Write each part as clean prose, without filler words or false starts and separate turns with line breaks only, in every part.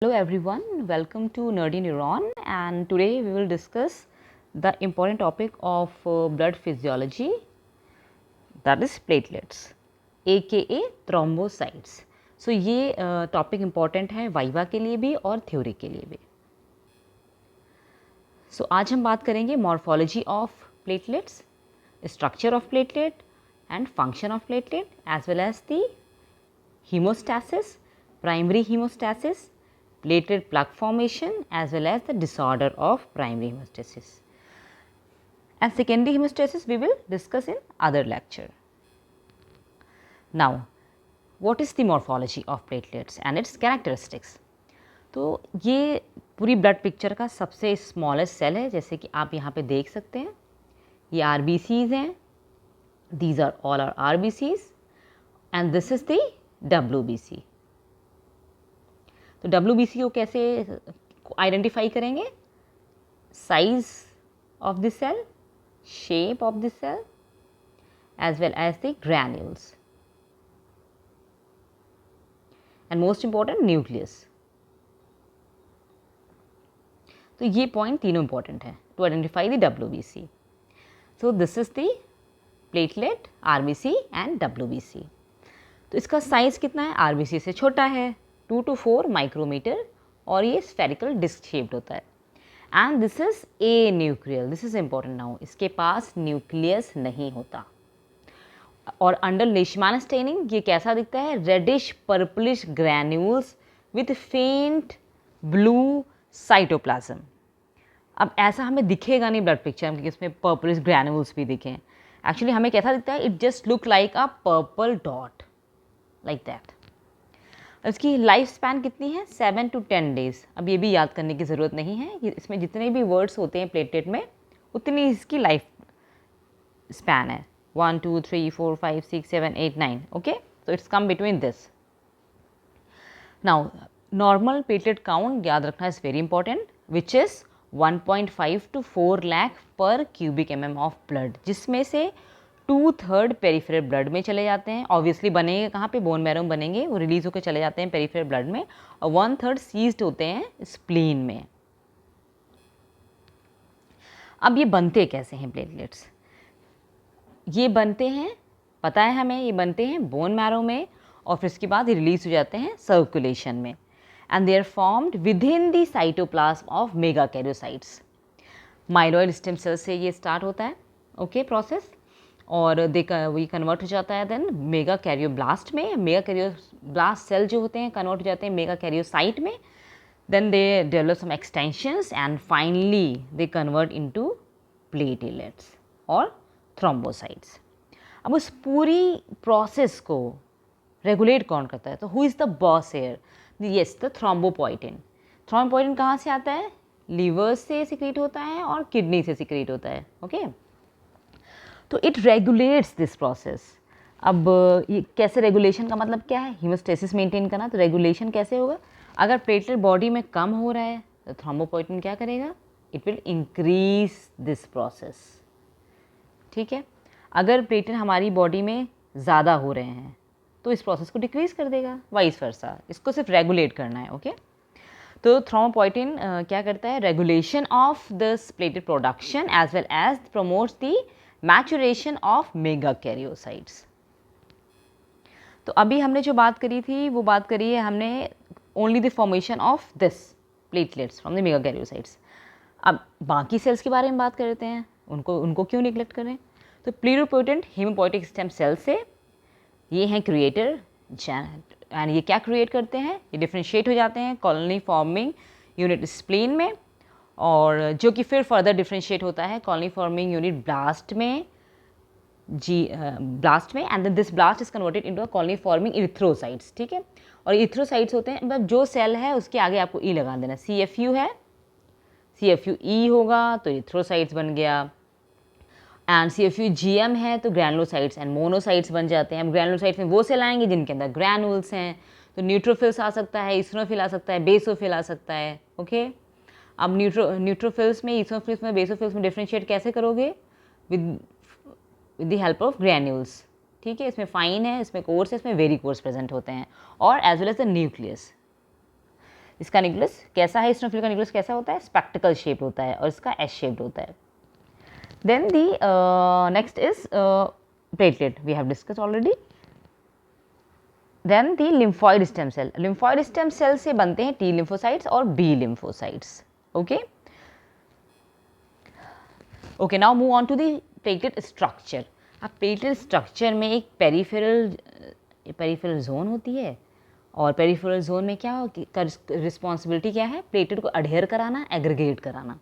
Hello everyone, welcome to Nerdy Neuron, and today we will discuss the important topic of blood physiology, that is platelets aka thrombocytes. So ये topic important है viva के लिए भी और theory के लिए भी. So आज हम बात करेंगे morphology of platelets, structure of platelet and function of platelet as well as the hemostasis, primary hemostasis, platelet plug formation as well as the disorder of primary hemostasis. And secondary hemostasis we will discuss in other lecture. Now, what is the morphology of platelets and its characteristics? तो ये पूरी blood picture का सबसे smallest cell है, जैसे कि आप यहाँ पे देख सकते हैं. ये RBCs हैं, these are all our RBCs and this is the WBC. तो WBC को कैसे आइडेंटिफाई करेंगे? Size of the cell, shape of the cell as well as the granules and most important nucleus. तो ये पॉइंट तीनों important है to identify the WBC. So this is the platelet, RBC and WBC. तो इसका size कितना है? RBC से छोटा है, 2 to 4 माइक्रोमीटर, और ये स्फेरिकल डिस्क शेप्ड होता है. And this is anuclear, this is important now, इसके पास न्यूक्लियस नहीं होता. और अंडर लेशमान स्टेनिंग ये कैसा दिखता है? रेडिश पर्पलिश ग्रैन्यूल्स विथ फेंट ब्लू साइटोप्लाज्म. अब ऐसा हमें दिखेगा नहीं ब्लड पिक्चर में कि इसमें पर्पलिश ग्रैन्यूल्स भी दिखें. एक्चुअली हमें कैसा दिखता है? It just look like a purple dot like that. इसकी लाइफ स्पैन कितनी है? 7 to 10 डेज. अब ये भी याद करने की ज़रूरत नहीं है, इसमें जितने भी वर्ड्स होते हैं प्लेटलेट में उतनी इसकी लाइफ स्पैन है. 1 2 3 4 5 6 7 8 9. ओके, तो it's come between this. Now normal platelet count याद रखना is very important, which is 1.5 to 4 lakh पर क्यूबिक mm ऑफ ब्लड, जिसमें से 2/3 पेरिफेरल ब्लड में चले जाते हैं. ऑब्वियसली बनेंगे कहाँ पे? बोन मैरो में बनेंगे, वो रिलीज होकर चले जाते हैं पेरिफेरल ब्लड में, और 1/3 सीज्ड होते हैं स्प्लीन में. अब ये बनते कैसे हैं प्लेटलेट्स? ये बनते हैं, पता है हमें, ये बनते हैं बोन मैरो में, और फिर इसके बाद ये रिलीज हो जाते हैं सर्कुलेशन में. And they are formed within the cytoplasm of megakaryocytes. Myeloid stem cell से ये स्टार्ट होता है, ओके, प्रोसेस, और वही कन्वर्ट हो जाता है देन मेगा कैरियोब्लास्ट में. मेगा कैरियोब्लास्ट सेल जो होते हैं कन्वर्ट हो जाते हैं मेगा कैरियोसाइट में. Then they develop some extensions and finally they convert into platelets और थ्रोम्बोसाइट्स. अब उस पूरी प्रोसेस को रेगुलेट कौन करता है? तो who is the boss here? Yes, the thrombopoietin. Thrombopoietin कहाँ से आता है? लीवर से सिक्रीट होता है और किडनी से सिक्रीट होता है. ओके, तो इट रेगुलेट्स दिस प्रोसेस. अब ये कैसे, रेगुलेशन का मतलब क्या है? हीमोस्टेसिस मेंटेन करना. तो रेगुलेशन कैसे होगा? अगर प्लेटलेट बॉडी में कम हो रहा है तो थ्रोम्बोपोइटिन क्या करेगा? It will increase this process. ठीक है, अगर प्लेटलेट हमारी बॉडी में ज़्यादा हो रहे हैं तो इस प्रोसेस को डिक्रीज कर देगा, वाइस वर्सा. इसको सिर्फ रेगुलेट करना है. ओके, तो थ्रोम्बोपोइटिन क्या करता है? Regulation of this platelet production as well as promotes the maturation of megakaryocytes. तो अभी हमने जो बात करी थी वो बात करी है हमने only the formation of this platelets from the megakaryocytes. अब बाकी सेल्स के बारे में बात करते हैं, उनको क्यों निगलेक्ट करें? तो प्लूरिपोटेंट हेमोपोइटिक स्टेम सेल से ये हैं क्रिएटर, एंड ये क्या क्रिएट करते हैं? ये डिफ्रेंशिएट हो जाते हैं कॉलोनी फॉर्मिंग यूनिट स्प्लीन में, और जो कि फिर फर्दर डिफ्रेंशिएट होता है कॉलोनी फॉर्मिंग यूनिट ब्लास्ट में, ब्लास्ट में, and then this blast is converted into a colony forming erythrocytes. ठीक है, और इरिथ्रोसाइट्स होते हैं, मतलब जो सेल है उसके आगे आपको ई लगा देना. CFU है, CFUE होगा तो इरिथ्रोसाइट्स बन गया, एंड CFUGM है तो ग्रैनुलोसाइट्स एंड मोनोसाइट्स बन जाते हैं. अब ग्रैनुलोसाइट्स में वो सेल आएंगे जिनके अंदर ग्रैनुल्स हैं, तो न्यूट्रोफिल्स आ सकता है, इस्नोफिल आ सकता है, बेसोफिल आ सकता है. ओके, अब न्यूट्रोफिल्स में, इस्नोफिल्स में, बेसोफिल्स में डिफ्रेंशिएट कैसे करोगे? With the help of granules. ठीक है, इसमें फाइन है, इसमें कोर्स है, इसमें वेरी कोर्स प्रेजेंट होते हैं, और as well as the nucleus. इसका न्यूक्लियस कैसा है, इसिनोफिल का न्यूक्लियस कैसा होता है, स्पेक्टिकल शेप होता है और इसका एस शेप्ड होता है. Then the next is platelet, we have discuss already. Then the lymphoid stem cell. Lymphoid stem cell से बनते हैं टी लिम्फोसाइट्स और B lymphocytes. Okay okay, now move on to the platelet structure. अब platelet structure में एक peripheral zone होती है और पेरिफेरल जोन में क्या रिस्पॉन्सिबिलिटी क्या है, प्लेटलेट को अडेयर कराना, एग्रीगेट कराना,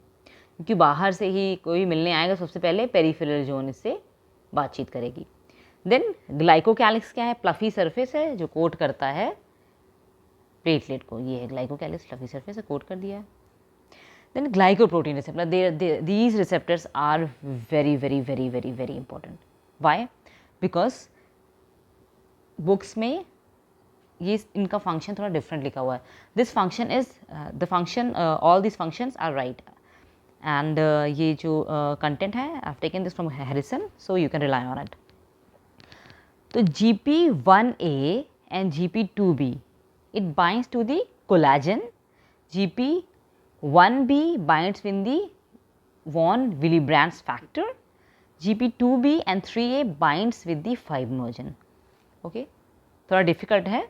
क्योंकि बाहर से ही कोई मिलने आएगा सबसे पहले पेरिफेरल जोन इससे बातचीत करेगी. देन ग्लाइकोकैलिक्स क्या है, प्लफी सरफेस है जो कोट करता है प्लेटलेट को. ये है ग्लाइकोकैलिक्स, फ्लफी सरफेस है, कोट कर दिया. Then glycoprotein receptor, these receptors are very very very very very important. Why? Because books में ये इनका फंक्शन थोड़ा डिफरेंट लिखा हुआ है. This function is the function, all this functions are right. And ये जो कंटेंट है, I have taken this from Harrison, so you can rely on it. तो GP1A and GP2B, it binds to the collagen. GP1B binds with the von Willebrand's factor. GP2B and 3A binds with the fibrinogen. Okay, थोड़ा difficult है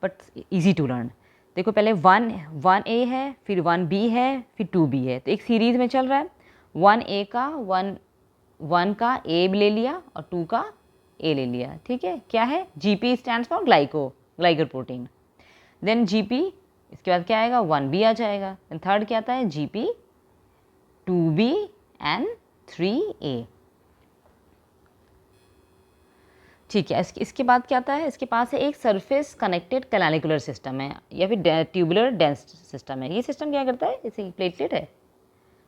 but easy to learn. देखो पहले 1A है, फिर 1B है, फिर 2B है, तो एक सीरीज में चल रहा है. 1A का 1 का A ले लिया और 2 का A ले लिया. ठीक है, क्या है, GP stands for glycoprotein. Then GP, इसके बाद क्या आएगा, 1B आ जाएगा. देन थर्ड क्या आता है, GP 2B एंड 3A. ठीक है, इसके बाद क्या आता है, इसके पास है एक सरफेस कनेक्टेड कैनालिकुलर सिस्टम है या फिर ट्यूबुलर डेंस सिस्टम है. ये सिस्टम क्या करता है, जैसे प्लेटलेट है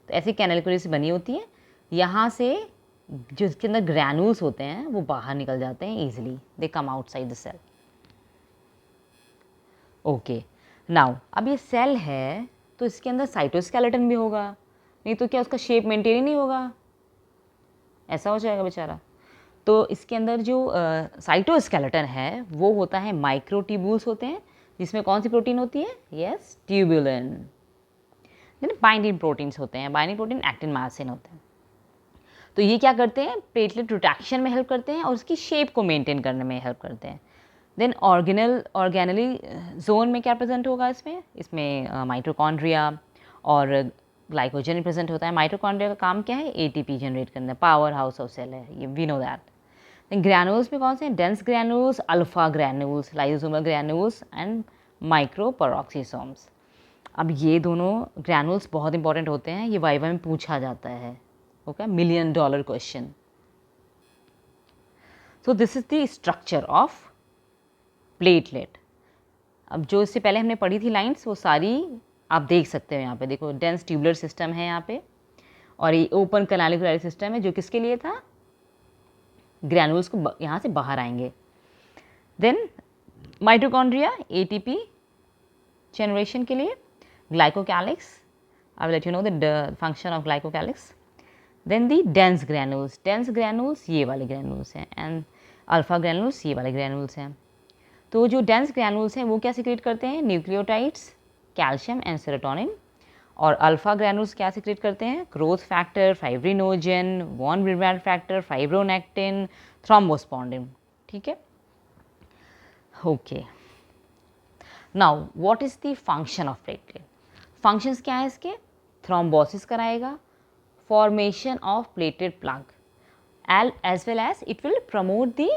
तो ऐसी कैनालिकुलर से बनी होती है. यहाँ से जो इसके अंदर ग्रैन्यूल्स होते हैं वो बाहर निकल जाते हैं easily, they come outside the cell. Okay, now अब ये सेल है तो इसके अंदर साइटोस्केलेटन भी होगा, नहीं तो क्या उसका शेप मेंटेन ही नहीं होगा, ऐसा हो जाएगा बेचारा. तो इसके अंदर जो साइटोस्केलेटन है वो होता है, माइक्रोट्यूब्यूल्स होते हैं जिसमें कौन सी प्रोटीन होती है, yes, tubulin. Then binding proteins होते हैं, बाइंडिंग प्रोटीन एक्टिन मायोसिन होते हैं. तो ये क्या करते हैं, प्लेटलेट प्रोटेक्शन में हेल्प करते हैं और उसकी शेप को मेंटेन करने में हेल्प करते हैं. देन ऑर्गेनली जोन में क्या प्रेजेंट होगा, इसमें माइटोकॉन्ड्रिया और ग्लाइकोजन प्रेजेंट होता है. माइटोकॉन्ड्रिया का काम क्या है, ATP जनरेट करना, पावर हाउस ऑफ सेल है, ये we know that. Then granules में कौन से हैं, dense granules, alpha granules, lysosomal granules and micro peroxisomes. अब ये दोनों ग्रैन्यूल्स बहुत इंपॉर्टेंट होते हैं, ये वाइवा में पूछा जाता है. Okay, $1 million question. So this is the structure of platelet. अब जो इससे पहले हमने पढ़ी थी लाइंस वो सारी आप देख सकते हो यहाँ पे. देखो डेंस ट्यूबुलर सिस्टम है यहाँ पे और ये ओपन कैनालिकुलर सिस्टम है जो किसके लिए था, ग्रैन्यूल्स को यहाँ से बाहर आएंगे. देन माइटोकॉन्ड्रिया ATP जनरेशन के लिए, glycocalyx, I will let you know the function of glycocalyx. Then the dense granules ये वाले ग्रैन्यूल्स हैं एंड अल्फा ग्रैन्यूल्स ये वाले ग्रैन्यूल्स हैं. तो जो डेंस ग्रैन्यूल्स हैं वो क्या सिक्रेट करते हैं, न्यूक्लियोटाइड्स, कैल्शियम एंड सेरोटोनिन. और अल्फा ग्रैन्यूल्स क्या सिक्रेट करते हैं, growth factor, fibrinogen, von Willebrand factor, fibronectin, thrombospondin. ठीक है, okay. Now what is the function of platelet. Functions क्या है इसके, थ्रोम्बोसिस कराएगा, formation of platelet plug, as well as it will promote the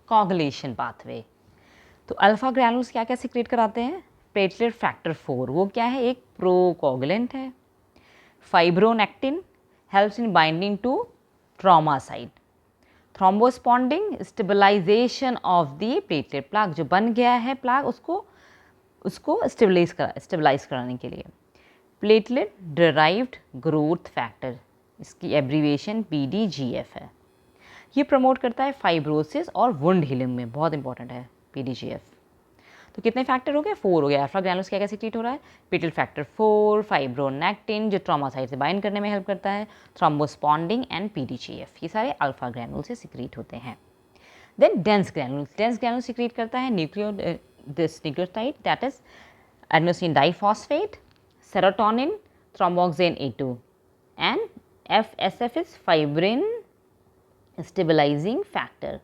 coagulation pathway. तो alpha granules क्या क्या secrete कराते हैं, प्लेटलेट फैक्टर 4, वो क्या है, एक प्रोकोगुलेंट है. Fibronectin helps in binding to trauma site. Thrombospondin stabilization of the platelet plug, जो बन गया है प्लग उसको स्टेबलाइज कराने के लिए. प्लेटलेट डिराइव्ड ग्रोथ फैक्टर, इसकी एब्रीविएशन PDGF है. ये प्रमोट करता है फाइब्रोसिस और वुंड हीलिंग में, बहुत इंपॉर्टेंट है PDGF. तो कितने फैक्टर हो गए, 4 हो गए. अल्फा ग्रैन्यूल्स क्या क्या सिक्रेट हो रहा है, प्लेटलेट फैक्टर 4, फाइब्रोनेक्टिन जो ट्रॉमा साइट से बाइंड करने में हेल्प करता है, थ्रोम्बोस्पॉन्डिंग एंड PDGF, ये सारे अल्फा ग्रैन्यूल से सिक्रेट होते हैं. देन डेंस ग्रैन्यूल्स सिक्रेट करता है nucleotide, that is adenosine diphosphate, serotonin, thromboxane A2, and FSF is fibrin stabilizing factor.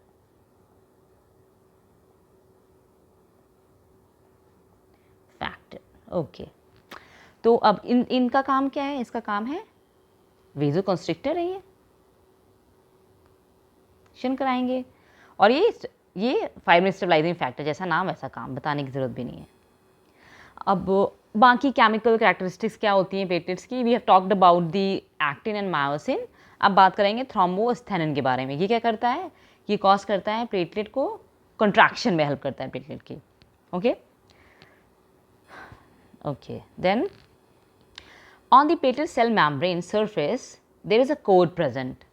Okay तो अब इनका काम क्या है? इसका काम है वेजो कंस्ट्रिक्टर है, ये शन कराएंगे, और ये फाइब्रिन स्टेबलाइजिंग फैक्टर, जैसा नाम वैसा काम, बताने की ज़रूरत भी नहीं है। अब बाकी केमिकल कैरेक्टरिस्टिक्स क्या होती हैं प्लेटलेट्स की? We have talked about the actin and myosin. अब बात करेंगे थ्रोम्बोस्थेनिन के बारे में। ये क्या करता है? ये कॉज करता है प्लेटलेट को, कंट्रैक्शन में हेल्प करता है प्लेटलेट की। Okay then on the platelet cell membrane surface there is a code present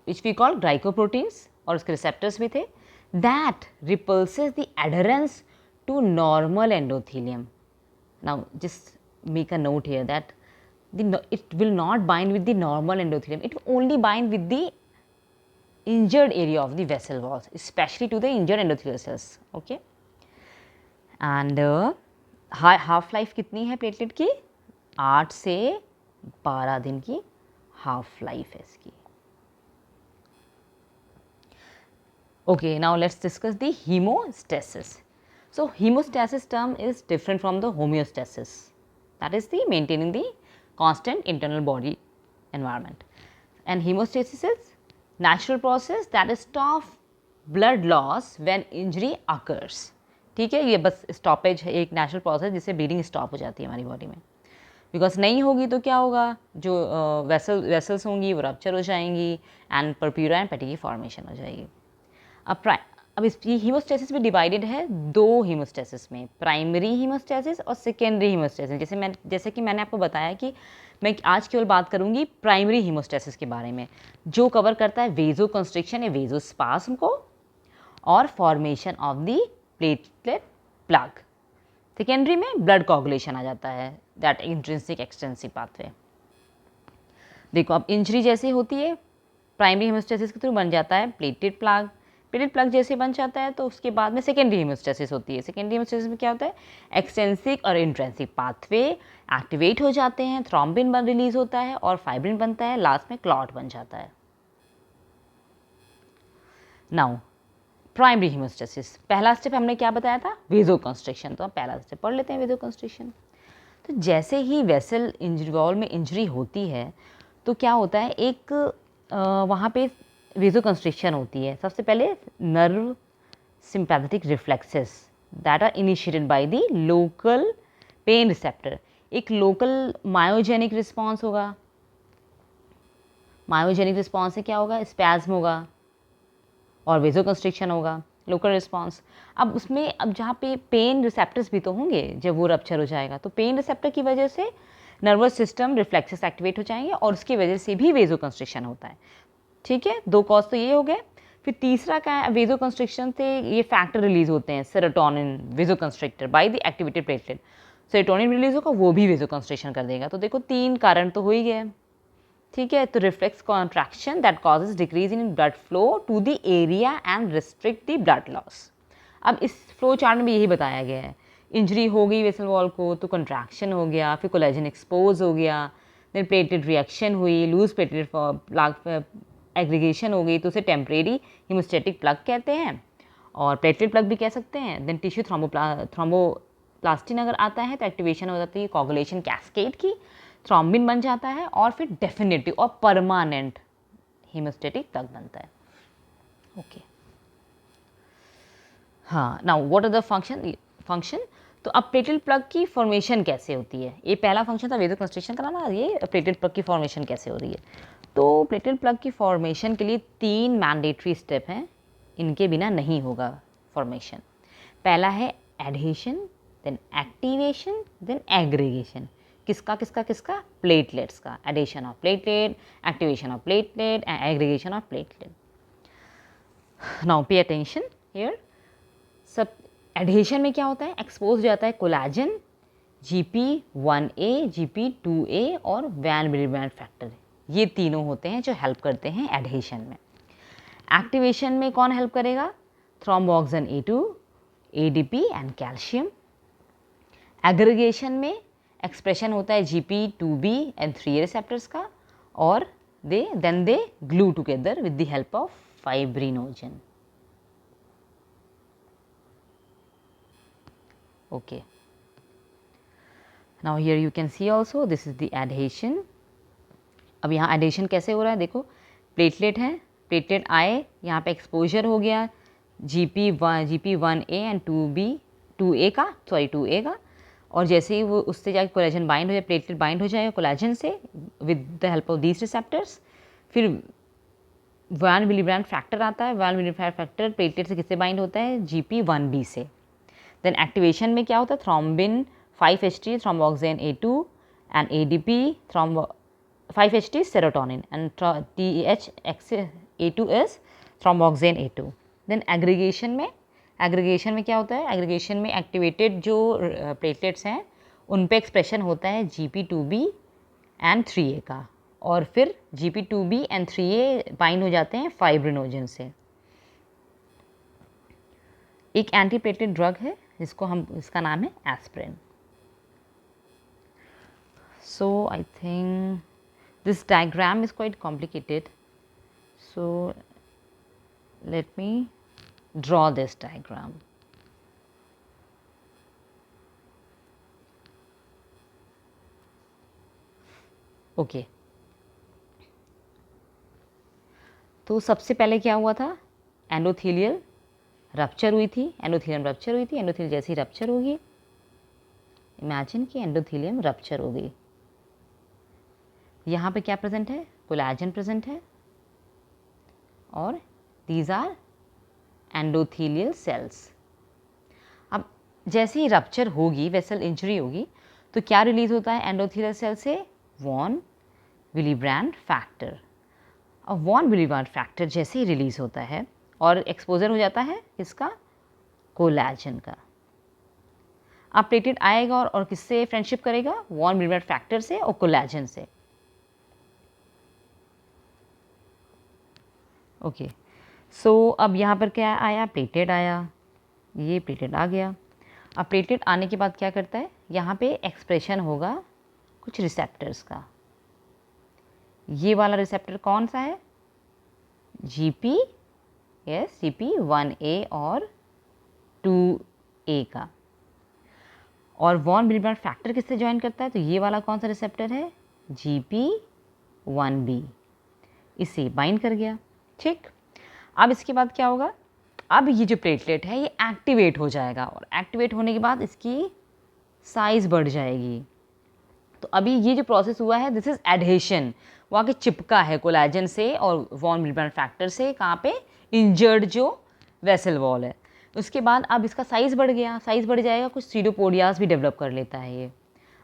which we call glycoproteins, और उसके receptors भी थे, that repulses the adherence to normal endothelium. Now just make a note here that it will not bind with the normal endothelium, it will only bind with the injured area of the vessel walls, especially to the injured endothelial cells. Okay, and half life कितनी है platelet की? 8 से 12 दिन की half life है इसकी। Okay now let's discuss the hemostasis. So hemostasis term is different from the homeostasis, that is the maintaining the constant internal body environment, and hemostasis is natural process that stops blood loss when injury occurs. ठीक है, ये बस stoppage है, एक natural process जिससे bleeding stop हो जाती है हमारी बॉडी में। बिकॉज नहीं होगी तो क्या होगा? जो वेसल्स होंगी वो रप्चर हो जाएंगी एंड परप्यूरा एंड पेटी की फॉर्मेशन हो जाएगी। अब इस हीमोस्टेसिस भी डिवाइडेड है दो हीमोस्टेसिस में, प्राइमरी हीमोस्टेसिस और सेकेंडरी हीमोस्टेसिस। जैसे कि मैंने आपको बताया कि मैं आज केवल बात करूंगी प्राइमरी हीमोस्टेसिस के बारे में, जो कवर करता है वेजो कंस्ट्रिक्शन या वेजो स्पास्म को और formation of the platelet plug. Secondary में ब्लड कोगुलेशन आ जाता है, दैट इंट्रिंसिक एक्सटेंसिव पाथवे। देखो अब इंजरी जैसे होती है प्राइमरी हेमोस्टेसिस के थ्रू बन जाता है प्लेटलेट प्लग। प्लेटलेट प्लग जैसे बन जाता है तो उसके बाद में सेकेंडरी हेमोस्टेसिस होती है। सेकेंडरी हेमोस्टेसिस में क्या होता है? एक्सटेंसिक और इंट्रिंसिक पाथवे एक्टिवेट हो जाते हैं, थ्रोम्बिन रिलीज होता है और फाइब्रिन बनता है, लास्ट में क्लॉट बन जाता है। नाउ प्राइमरी हीमोस्टेसिस, पहला स्टेप हमने क्या बताया था? वेजो कंस्ट्रिक्शन। तो हम पहला स्टेप पढ़ लेते हैं, वेजो कंस्ट्रिक्शन। तो जैसे ही वेसल वॉल में इंजरी होती है तो क्या होता है, एक वहाँ पे वेजो कंस्ट्रिक्शन होती है। सबसे पहले nerve sympathetic reflexes that are initiated by the local pain receptor. एक लोकल मायोजेनिक रिस्पॉन्स होगा। मायोजेनिक रिस्पॉन्स से क्या होगा? स्पैज्म होगा और वेजो कंस्ट्रिक्शन होगा, लोकल रिस्पॉन्स। अब उसमें अब जहाँ पे पेन रिसेप्टर्स भी तो होंगे जब वो रप्चर हो जाएगा, तो पेन रिसेप्टर की वजह से नर्वस सिस्टम रिफ्लेक्सेस एक्टिवेट हो जाएंगे और उसकी वजह से भी वेजो कंस्ट्रिक्शन होता है। ठीक है, दो कॉज तो ये हो गए। फिर तीसरा क्या है? वेजो कंस्ट्रिक्शन से ये फैक्टर रिलीज होते हैं, serotonin vasoconstrictor by the activated platelet. Serotonin release होगा, वो भी वेजो कंस्ट्रिक्शन कर देगा। तो देखो 3 कारण तो हो ही गए। ठीक है, तो reflex contraction that causes decrease in blood flow to the area and restrict the blood loss. अब इस फ्लो चार्ट में भी यही बताया गया है, इंजरी हो गई वेसल वॉल को तो कंट्रैक्शन हो गया, फिर कोलेजन एक्सपोज हो गया, देन प्लेटलेट रिएक्शन हुई, लूज प्लेटलेट प्लग एग्रीगेशन हो गई, तो उसे टेम्परेरी हीमोस्टेटिक प्लग कहते हैं और प्लेटलेट प्लग भी कह सकते हैं। देन टिश्यू थ्रोम्बोप्लास्टिन अगर आता है तो एक्टिवेशन हो जाती है कोगुलेशन कैस्केड की, थ्रोम्बिन बन जाता है और फिर डेफिनेटिव और परमानेंट हीमोस्टेटिक प्लग बनता है। ओके हाँ, now what are the function. तो अब प्लेटलेट प्लग की फॉर्मेशन कैसे होती है? ये पहला फंक्शन था वेजो कंस्ट्रिक्शन का ना, ये प्लेटलेट प्लग की फॉर्मेशन कैसे हो रही है? तो प्लेटलेट प्लग की फॉर्मेशन के लिए 3 मैंडेटरी स्टेप हैं, इनके बिना नहीं होगा फॉर्मेशन। पहला है adhesion, then activation, then aggregation. किसका किसका किसका? प्लेटलेट्स का। Adhesion of platelet, activation of platelet and aggregation of platelet. Now pay attention here. सब एडहेशन में क्या होता है? एक्सपोज हो जाता है कोलेजन, GP1A, GP2A और वैन ब्रेडमैन फैक्टर। ये तीनों होते हैं जो हेल्प करते हैं एडहेशन में। एक्टिवेशन में कौन हेल्प करेगा? Thromboxane A2, ADP and calcium. Aggregation में एक्सप्रेशन होता है GP2B and 3A रिसेप्टर्स का, और then they glue together with the help of fibrinogen. Okay. Now here you can see also this is the adhesion. अब यहाँ adhesion कैसे हो रहा है देखो, प्लेटलेट है, प्लेटलेट आए, यहाँ पे एक्सपोजर हो गया GP1A एंड 2A का, और जैसे ही वो उससे जाके कोलेजन बाइंड हो जाए, प्लेटलेट बाइंड हो जाएगा कोलेजन से with the help of these receptors, फिर वैन विलिब्रैंड फैक्टर आता है, वैन विलिब्रैंड फैक्टर प्लेटलेट से किससे बाइंड होता है, GP1B से। देन एक्टिवेशन में क्या होता है, thrombin 5-HT thromboxane A2 and ADP 5-HT serotonin and THX-A2 is thromboxane A2। Then aggregation में क्या होता है, एग्रीगेशन में एक्टिवेटेड जो प्लेटलेट्स हैं उन पे एक्सप्रेशन होता है GP2B एंड 3A का, और फिर GP2B एंड 3A बाइंड हो जाते हैं फाइब्रिनोजन से। एक एंटीप्लेटलेट ड्रग है इसका नाम है aspirin. So I think this diagram is quite complicated, so let me draw this diagram. Okay. तो सबसे पहले क्या हुआ था, एंडोथेलियल रप्चर हुई थी, एंडोथेलियम जैसी रप्चर होगी, इमेजिन कि एंडोथेलियम रप्चर हो गई। यहाँ पे क्या प्रेजेंट है, कोलेजन प्रेजेंट है, और दीज आर एंडोथेलियल सेल्स। अब जैसे ही रप्चर होगी, वेसल इंजरी होगी, तो क्या रिलीज होता है एंडोथेलियल सेल से, वॉन विलिब्रैंड फैक्टर। अब वॉन विलिब्रैंड फैक्टर जैसे ही रिलीज होता है और एक्सपोजर हो जाता है किसका, कोलेजन का। अब प्लेटलेट आएगा और किससे फ्रेंडशिप करेगा, वॉन विलिब्रैंड फैक्टर से और कोलेजन से। ओके, सो अब यहाँ पर क्या आया, प्लेटलेट आया, ये प्लेटलेट आ गया। अब प्लेटलेट आने के बाद क्या करता है, यहाँ पे एक्सप्रेशन होगा कुछ रिसेप्टर्स का। ये वाला रिसेप्टर कौन सा है, GP1A और 2A का। और वॉन विलिब्रैंड फैक्टर किससे ज्वाइन करता है, तो ये वाला कौन सा रिसेप्टर है, GP1B, इसे बाइंड कर गया। ठीक, अब इसके बाद क्या होगा, अब ये जो प्लेटलेट है ये एक्टिवेट हो जाएगा, और एक्टिवेट होने के बाद इसकी साइज बढ़ जाएगी। तो अभी ये जो प्रोसेस हुआ है, दिस इज एडहेशन, वो आके चिपका है कोलेजन से और वॉन विलिब्रैंड फैक्टर से, कहाँ पे, इंजर्ड जो वेसल वॉल है। उसके बाद अब इसका साइज़ बढ़ गया, साइज़ बढ़ जाएगा, कुछ सीडोपोडियास भी डेवलप कर लेता है ये।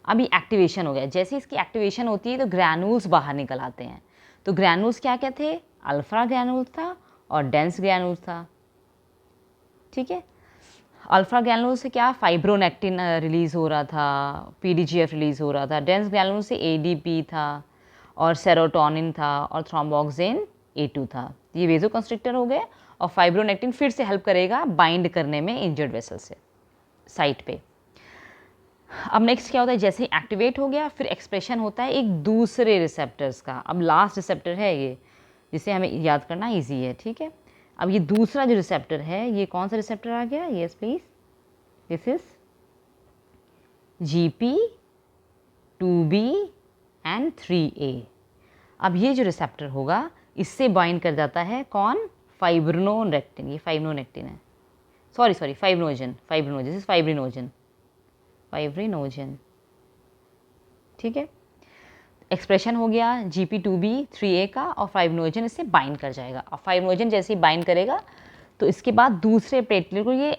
अभी एक्टिवेशन हो गया, जैसे इसकी एक्टिवेशन होती है तो ग्रैनुल्स बाहर निकल आते हैं। तो ग्रैनुल्स क्या क्या थे, अल्फा ग्रैनुल्स था और डेंस ग्रैनुल्स था। ठीक है, अल्फा ग्रैनुल्स से क्या, फाइब्रोनेक्टिन रिलीज़ हो रहा था, PDGF रिलीज़ हो रहा था। डेंस ग्रैनुल्स से ADP था और सेरोटोनिन था और थ्रोम्बोक्सेन A2 था। ये वेजो कंस्ट्रिक्टर हो गए, और फाइब्रोनेक्टिन फिर से हेल्प करेगा बाइंड करने में इंजर्ड वेसल से साइट पे। अब नेक्स्ट क्या होता है, जैसे ही एक्टिवेट हो गया फिर एक्सप्रेशन होता है एक दूसरे रिसेप्टर्स का। अब लास्ट रिसेप्टर है ये, जिसे हमें याद करना ईजी है। ठीक है, अब ये दूसरा जो रिसेप्टर है, ये कौन सा रिसेप्टर आ गया, yes please, this is GP2B and 3A। अब ये जो रिसेप्टर होगा इससे बाइंड कर जाता है कौन, फाइब्रोनेक्टिन, ये फाइब्रोनेक्टिन है, sorry fibrinogen, this is fibrinogen. ठीक है, एक्सप्रेशन हो गया GP2B 3A का, और फाइब्रिनोजन इससे बाइंड कर जाएगा। और फाइब्रिनोजन जैसे ही बाइंड करेगा तो इसके बाद दूसरे प्लेटलेट को ये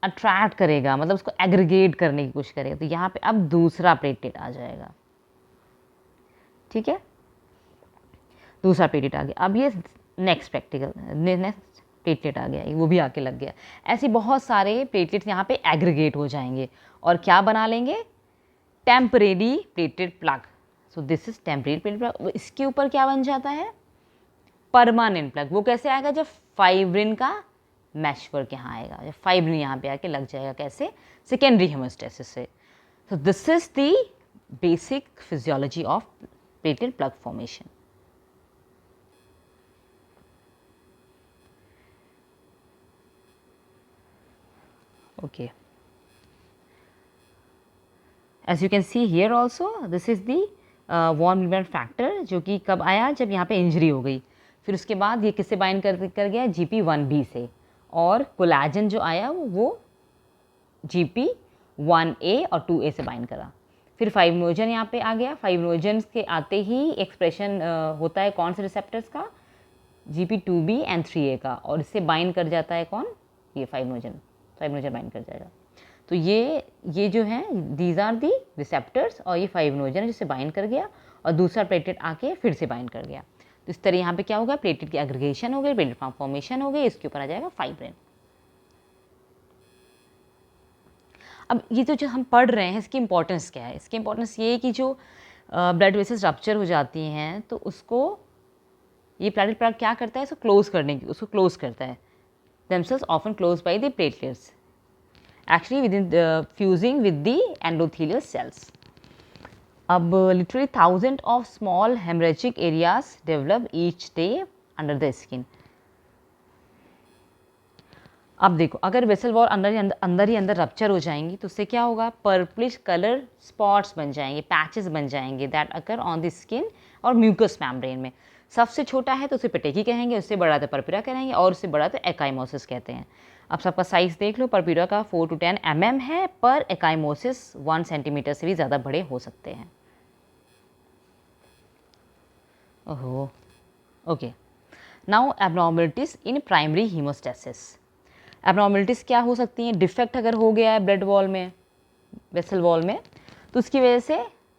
अट्रैक्ट करेगा, मतलब उसको एग्रीगेट करने की कोशिश करेगा। तो यहाँ पे अब दूसरा प्लेटलेट आ जाएगा। ठीक है, दूसरा प्लेटलेट आ गया। अब ये नेक्स्ट प्लेटलेट आ गया, वो भी आके लग गया। ऐसे बहुत सारे प्लेटलेट्स यहाँ पे एग्रीगेट हो जाएंगे और क्या बना लेंगे, temporary platelet plug. So this is temporary platelet plug. इसके ऊपर क्या बन जाता है, परमानेंट प्लग। वो कैसे आएगा, जब फाइब्रिन का मैश वर्क यहाँ आएगा, जब फाइब्रिन यहाँ पे आके लग जाएगा, कैसे, सेकेंडरी हेमोस्टेसिस से। So this is the basic physiology of platelet plug formation. Okay. As you can see here also, this is the von Miller factor, जो कि कब आया, जब यहाँ पे इंजरी हो गई। फिर उसके बाद ये किससे बाइंड कर गया, GP1B से, और कोलाजन जो आया वो GP1A और 2A से बाइंड करा। फिर फाइब्रिनोजन यहाँ पे आ गया। फाइब्रिनोजन के आते ही एक्सप्रेशन होता है कौन से रिसेप्टर्स का, GP2B एंड 3A का, और इससे बाइंड कर जाता है कौन, ये फाइब्रिनोजन बाइंड कर जाएगा। तो ये जो है दीज आर दी रिसेप्टर्स, और ये फाइब्रिनोजन है जिससे बाइंड कर गया, और दूसरा प्लेटलेट आके फिर से बाइंड कर गया। तो इस तरह यहाँ पे क्या होगा, प्लेटलेट की एग्रीगेशन हो गई, प्लेटलेट फॉर्मेशन हो गई, इसके ऊपर आ जाएगा फाइब्रिन। अब ये जो हम पढ़ रहे हैं इसकी इंपॉर्टेंस क्या है, इसकी इंपॉर्टेंस ये है कि जो ब्लड वेसल्स रप्चर हो जाती हैं तो उसको ये प्लेटलेट प्लग क्या करता है, इसको क्लोज करने की, उसको क्लोज करता है। themselves often closed by the platelets, actually within fusing with the endothelial cells. अब literally thousands of small hemorrhagic areas develop each day under the skin. अब देखो, अगर वेसल वॉल अंदर ही अंदर रप्चर हो जाएंगी तो उससे क्या होगा, पर्पलिश कलर स्पॉट्स बन जाएंगे, पैचेस बन जाएंगे, that occur on the skin और म्यूकस मेम्ब्रेन में। सबसे छोटा है तो उसे पेटेकी कहेंगे, उससे बड़ा तो परपिरा कहेंगे, और उससे बड़ा तो एकाइमोसिस कहते हैं। अब सबका साइज देख लो, परपिरा का 4 to 10 mm है, पर एकाइमोसिस 1 सेंटीमीटर से भी ज़्यादा बड़े हो सकते हैं। ओहो, okay. Now abnormalities in primary haemostasis. Abnormalities क्या हो सकती हैं, डिफेक्ट अगर हो गया है ब्लड वॉल में, वेसल वॉल में, तो उसकी वजह से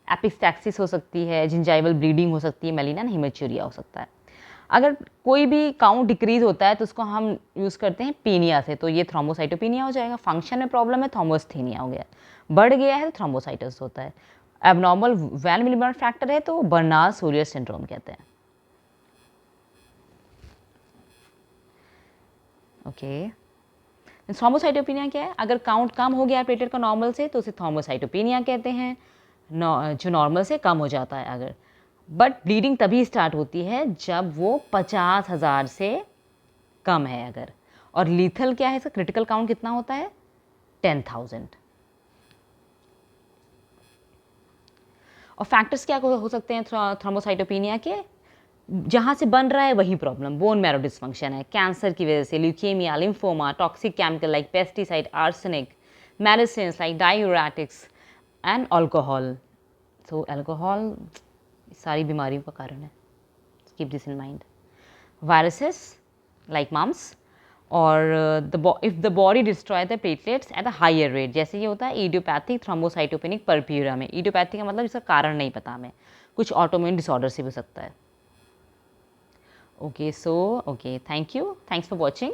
एपिस्टैक्सिस हो सकती है, जिंजाइवल ब्लीडिंग हो सकती है, मेलिनन हेमेचूरिया हो सकता है। अगर कोई भी काउंट डिक्रीज होता है तो उसको हम यूज़ करते हैं पीनिया से, तो ये थ्रोम्बोसाइटोपिनिया हो जाएगा। फंक्शन में प्रॉब्लम है, थ्रोम्बोस्थेनिया हो गया। बढ़ गया है तो थ्रोम्बोसाइटस होता है। एबनॉर्मल वैन मिलीबर्न फैक्टर है तो बर्नार्ड सोलियर सिंड्रोम कहते हैं। ओके, थ्रोम्बोसाइटोपिनिया क्या है, अगर काउंट कम हो गया प्लेटलेट का नॉर्मल से तो उसे थ्रोम्बोसाइटोपिनिया कहते हैं, जो नॉर्मल से कम हो जाता है अगर। बट ब्लीडिंग तभी स्टार्ट होती है जब वो 50,000 से कम है अगर। और लीथल क्या है, इसका क्रिटिकल काउंट कितना होता है, 10,000। और फैक्टर्स क्या हो सकते हैं थ्रोम्बोसाइटोपिनिया के, जहाँ से बन रहा है वही प्रॉब्लम, बोन मैरो डिस्फंक्शन है, कैंसर की वजह से, leukaemia, lymphoma, toxic chemical like pesticide, arsenic, medicine like diuretics and alcohol. So alcohol सारी बीमारियों का कारण है, keep this in mind. Viruses like mumps, और if the body destroy the platelets at a higher rate, जैसे ये होता है इडियोपैथिक थ्रोम्बोसाइटोपेनिक परप्यूरा में। इडियोपैथिक का मतलब इसका कारण नहीं पता हमें, कुछ ऑटोइम्यून डिसऑर्डर से भी हो सकता है। Okay, so okay, thank you, thanks for watching.